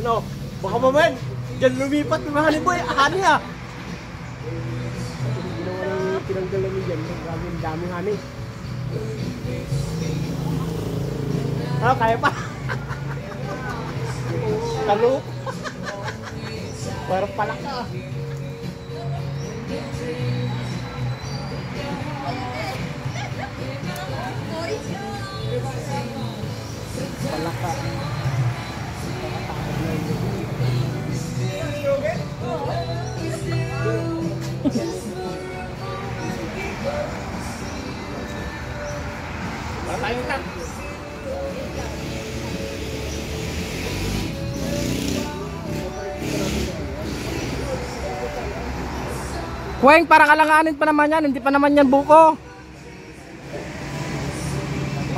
No, baka mamaya, dyan lumipat ng honey boy, honey ah. Ginawa ng pinanggal namin dyan, daming honey. Ah, kaya pa. Talo. Pero pala ka. Pala ka. Para tayong tak. Kweng, parang alanganin pa naman yan, hindi pa naman yan buko.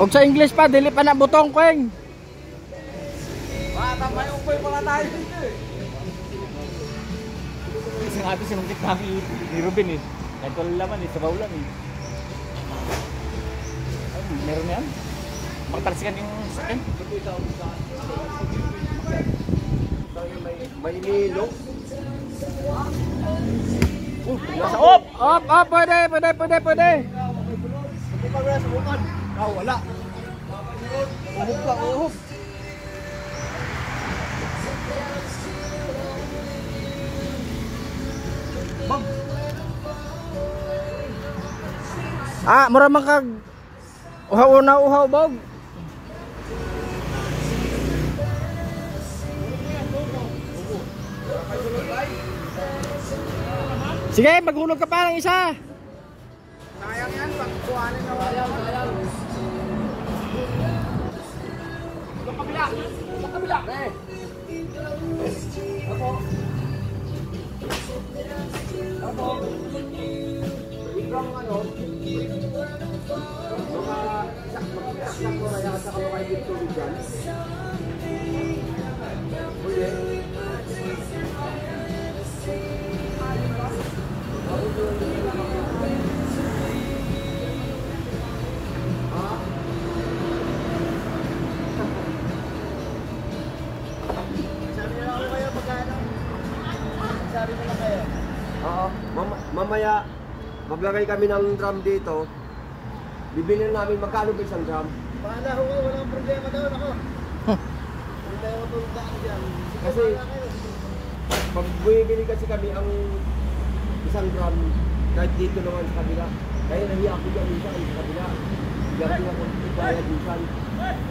Og sa English pa, dili pa na butong, Kweng. Tama yung upoy pala tayo dito eh. Isang ato sinungkit namin ni Ruben eh. Kahit walang laman eh, sabaw lang eh. Ay, meron na yan. Magtalsikan yung sakin. May nilo. Nasa op! Op, pwede. Hindi pa wala sa bukan. Wala. Uhub ka, uhub. Bag. Mura makag uhaw bog. Sige, maghulog ka pa ng isa. Sayang yan, pagkuhanin na wala. Sa kabila. Ako. Ikaw ano? Mga saksak mo kaya sa kamukay dito dyan. Uli. Oo, mamaya maglagay kami ng drum dito. Bibili namin magkano ba isang drum? Bahala ho, walang problema daw ako. Hindi ako tulungan diyan. Kasi pag bumibili kasi kami ang isang drum kahit dito naman sa kabila. Kaya nahiya ako dyan minsan sa kabila. Hindi ako ibayad minsan.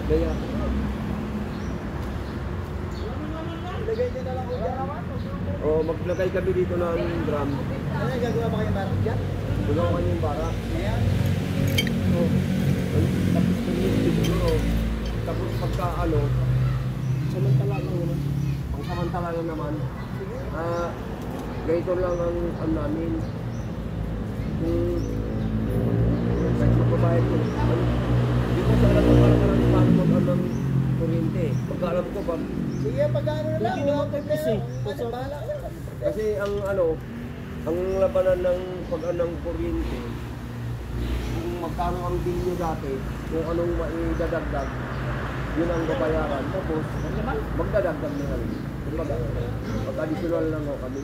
Kaya ilagay din na lang ko dyan. Oo, maglagay kami dito ng drum. Ano, gagawa ba kayo barak dyan? Gagawa kayo yung barak. Ayan. Tapos siguro. Tapos pagka ano, samantala lang yun. Ang samantala lang naman. Ganito lang ang namin. Kahit magbabayad ko. Hindi ko sa alam ko parang mag-ano ng kuryente. Pagka-alam ko ba? Sige, pagka-ano na lang. Hindi naman kasi. Kasi ang ano, ang labanan ng pag-anong kuryente, kung magkano ang bill nyo dati, kung anong maidadagdag, yun ang babayaran. Tapos, magdadagdag na lang. Kumbaga, mag-additional lang ako kami.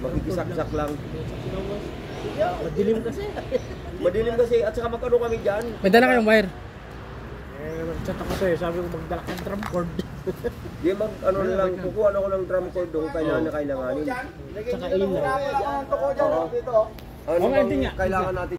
Makikisaksak lang. Madilim kasi. Madilim kasi, at saka magkano kami dyan. May dala kayong wire? Nag-chat ako sa'yo, sabi ko magdala ng drum cord. Di mag, ano lang, kukuha na ko ng drum cord doon kailangan na kailanganin. Tsaka ilaw. Ano bang kailangan natin?